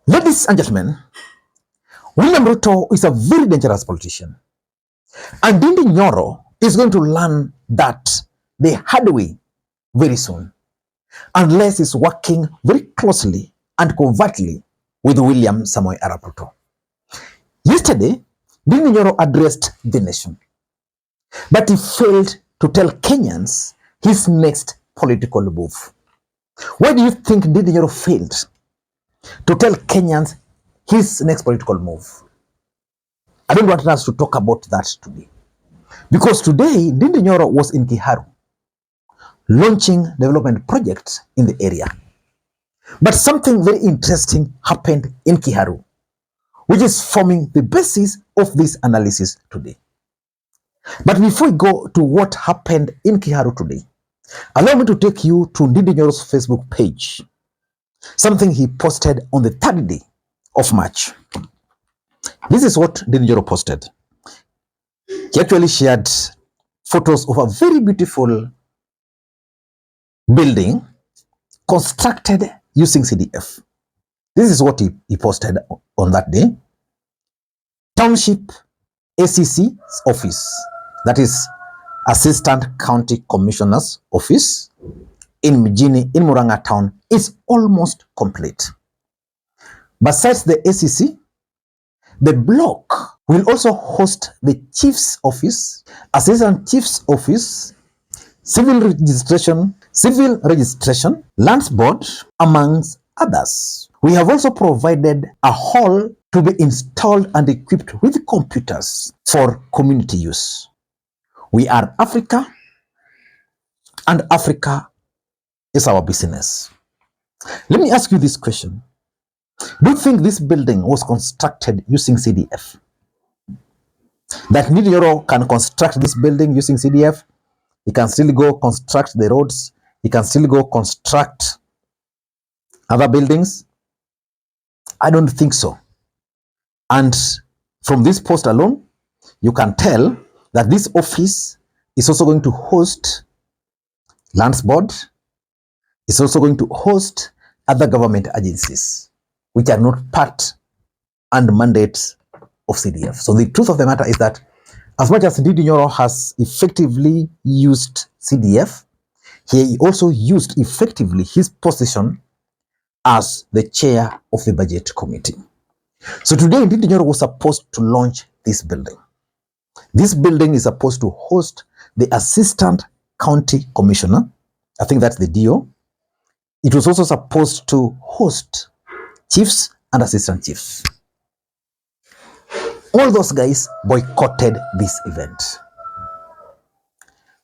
Ladies and gentlemen, William Ruto is a very dangerous politician. And Ndindi Nyoro is going to learn that the hard way very soon, unless he's working very closely and covertly with William Samoei Arap Ruto. Yesterday, Ndindi Nyoro addressed the nation, but he failed to tell Kenyans his next political move. Why do you think Ndindi Nyoro failed to tell Kenyans his next political move? I don't want us to talk about that today. Because today, Ndindi Nyoro was in Kiharu, launching development projects in the area. But something very interesting happened in Kiharu, which is forming the basis of this analysis today. But before we go to what happened in Kiharu today, allow me to take you to Ndindi Nyoro's Facebook page, something he posted on the 3rd day of March. This is what Ndindi Nyoro posted. He actually shared photos of a very beautiful building constructed using CDF. This is what he posted on that day. Township ACC's office, that is Assistant County Commissioner's office in Mjini, in Murang'a town, is almost complete. Besides the ACC, the block will also host the chief's office, assistant chief's office, civil registration, lands board, amongst others. We have also provided a hall to be installed and equipped with computers for community use. We are Africa, and Africa is our business. Let me ask you this question. Do you think this building was constructed using CDF? That Ndindi Nyoro can construct this building using CDF? He can still go construct the roads. He can still go construct other buildings? I don't think so. And from this post alone, you can tell that this office is also going to host Lands Board. It's also going to host other government agencies which are not part and mandates of CDF. So the truth of the matter is that as much as Ndindi Nyoro has effectively used CDF, he also used effectively his position as the chair of the budget committee. So today, Ndindi Nyoro was supposed to launch this building. This building is supposed to host the Assistant County Commissioner. I think that's the DO. It was also supposed to host chiefs and assistant chiefs. All those guys boycotted this event.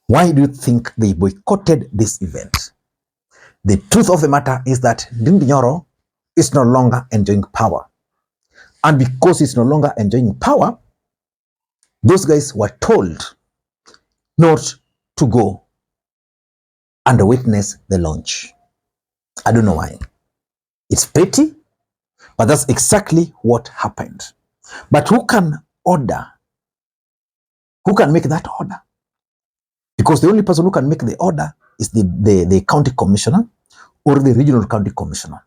Why do you think they boycotted this event? The truth of the matter is that Ndindi Nyoro is no longer enjoying power. And because he's no longer enjoying power, those guys were told not to go and witness the launch. I don't know why. It's petty, but that's exactly what happened. But who can order? Who can make that order? Because the only person who can make the order is the county commissioner or the regional county commissioner.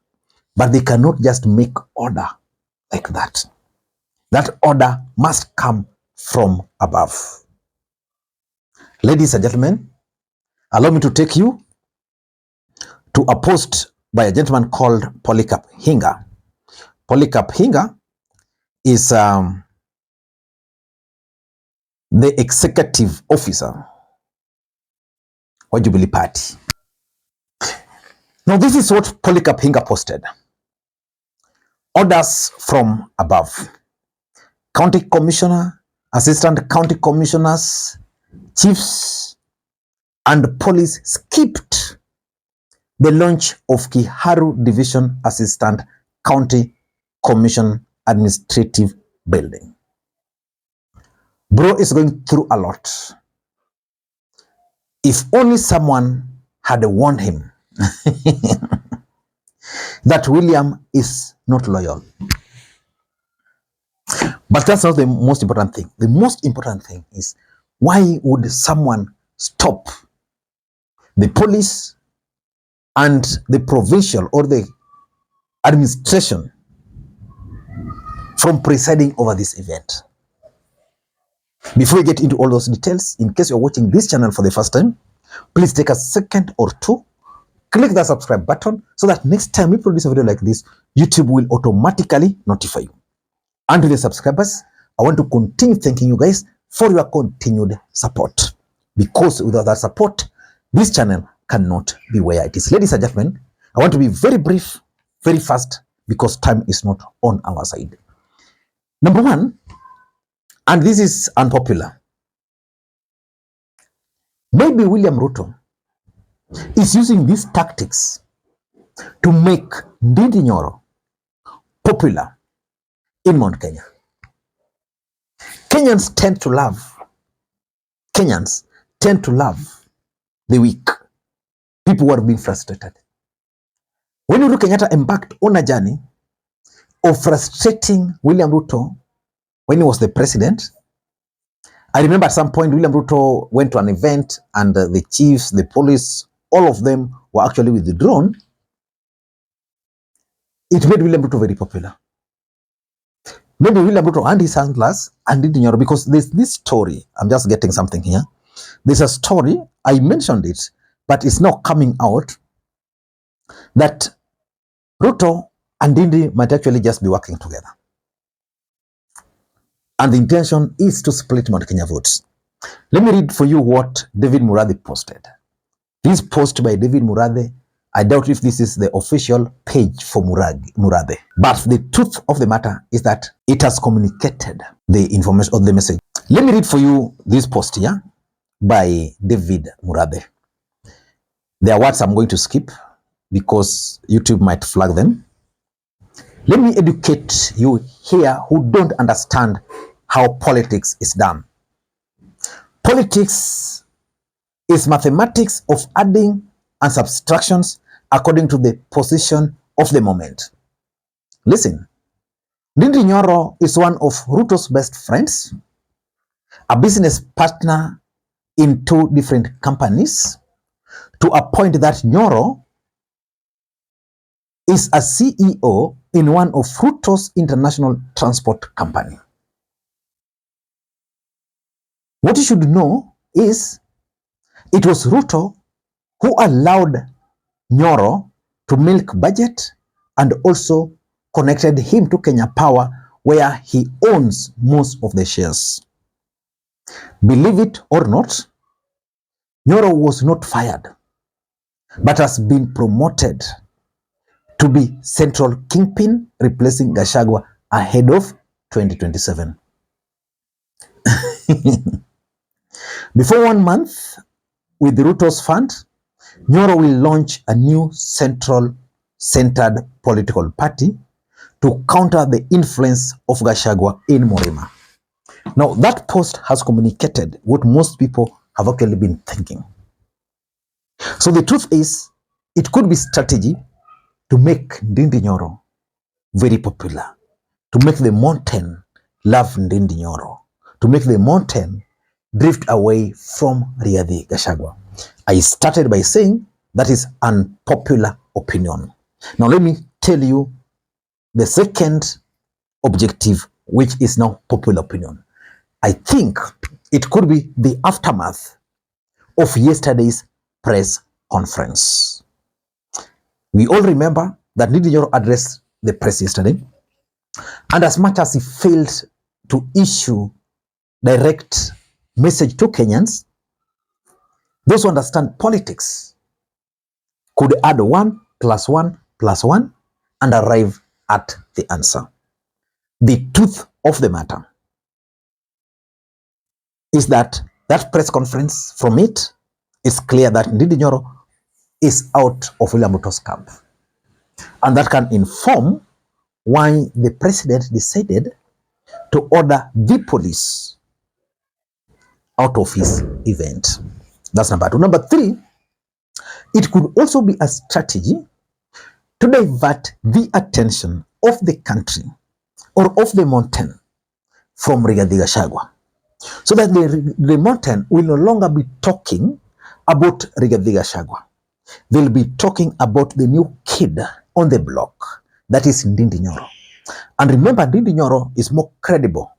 But they cannot just make order like that. That order must come from above. Ladies and gentlemen, allow me to take you to a post by a gentleman called Polycarp Hinga. Polycarp Hinga is the executive officer of Jubilee Party. Now, this is what Polycarp Hinga posted. Orders from above. County commissioner, assistant county commissioners, chiefs, and police skipped the launch of Kiharu Division Assistant County Commission Administrative Building. Bro is going through a lot. If only someone had warned him that William is not loyal. But that's not the most important thing. The most important thing is, why would someone stop the police and the provincial or the administration from presiding over this event. Before we get into all those details, in case you're watching this channel for the first time, please take a second or two, click the subscribe button so that next time we produce a video like this, YouTube will automatically notify you. And to the subscribers, I want to continue thanking you guys for your continued support. Because without that support, this channel cannot be where it is. Ladies and gentlemen, I want to be very brief, very fast, because time is not on our side. Number one, and this is unpopular, maybe William Ruto is using these tactics to make Ndindi Nyoro popular in Mount Kenya. Kenyans tend to love the weak, people who are being frustrated. When Uhuru Kenyatta embarked on a journey of frustrating William Ruto when he was the president, I remember at some point William Ruto went to an event and the chiefs, the police, all of them were actually withdrawn. It made William Ruto very popular. Maybe William Ruto and his handlers and Ndindi Nyoro, because there's this story, I'm just getting something here. There's a story, I mentioned it, but it's not coming out, that Ruto and Ndindi might actually just be working together. And the intention is to split Mount Kenya votes. Let me read for you what David Murathe posted. This post by David Murathe, I doubt if this is the official page for Murathe. But the truth of the matter is that it has communicated the information or the message. Let me read for you this post here by David Murathe. There are words I'm going to skip because YouTube might flag them. Let me educate you here who don't understand how politics is done. Politics is mathematics of adding and subtractions according to the position of the moment. Listen, Ndindi Nyoro is one of Ruto's best friends, a business partner in 2 different companies, to a point that Nyoro is a CEO in one of Ruto's international transport company. What you should know is it was Ruto who allowed Nyoro to milk budget and also connected him to Kenya Power, where he owns most of the shares. Believe it or not, Nyoro was not fired, but has been promoted to be central kingpin, replacing Gachagua ahead of 2027. Before 1 month, with Ruto's fund, Nyoro will launch a new centered political party to counter the influence of Gachagua in Murima. Now, that post has communicated what most people have actually been thinking. So the truth is, it could be strategy to make Ndindi Nyoro very popular, to make the mountain love Ndindi Nyoro, to make the mountain drift away from Rigathi Gachagua. I started by saying that is unpopular opinion. Now let me tell you the second objective, which is now popular opinion. I think it could be the aftermath of yesterday's press conference. We all remember that Ndindi Nyoro addressed the press yesterday, and as much as he failed to issue direct message to Kenyans, those who understand politics could add 1 + 1 + 1 and arrive at the answer. The truth of the matter is that press conference, from it, it's clear that Ndindi Nyoro is out of William Ruto's camp. And that can inform why the president decided to order the police out of his event. That's number 2. Number 3, it could also be a strategy to divert the attention of the country or of the mountain from Rigathi Gachagua, so that the mountain will no longer be talking about Rigathi Gachagua. They'll be talking about the new kid on the block, that is Ndindi Nyoro. And remember, Ndindi Nyoro is more credible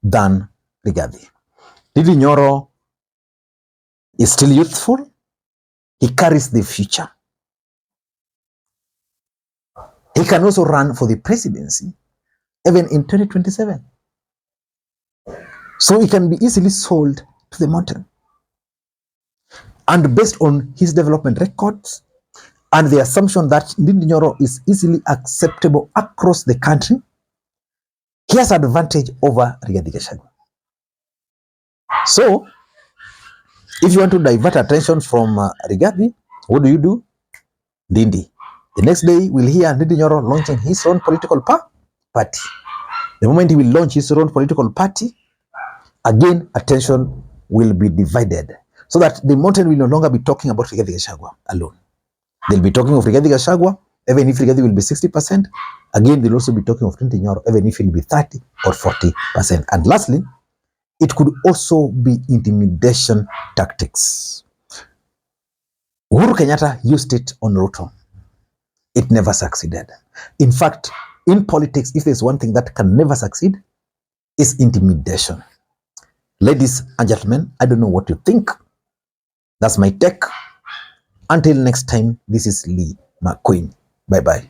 than Rigathi. Ndindi Nyoro is still youthful. He carries the future. He can also run for the presidency, even in 2027. So he can be easily sold to the mountain. And based on his development records and the assumption that Ndindi Nyoro is easily acceptable across the country, he has advantage over Rigathi Gachagua. So, if you want to divert attention from Rigathi, what do? Ndindi. The next day, we'll hear Ndindi Nyoro launching his own political party. The moment he will launch his own political party, again, attention will be divided. So that the mountain will no longer be talking about Rigathi Gachagua alone. They'll be talking of Rigathi Gachagua, even if Rigathi will be 60%. Again, they'll also be talking of Ndindi Nyoro, even if it will be 30 or 40%. And lastly, it could also be intimidation tactics. Uhuru Kenyatta used it on Ruto. It never succeeded. In fact, in politics, if there's one thing that can never succeed, is intimidation. Ladies and gentlemen, I don't know what you think. That's my take. Until next time, this is Lee Makwiny. Bye-bye.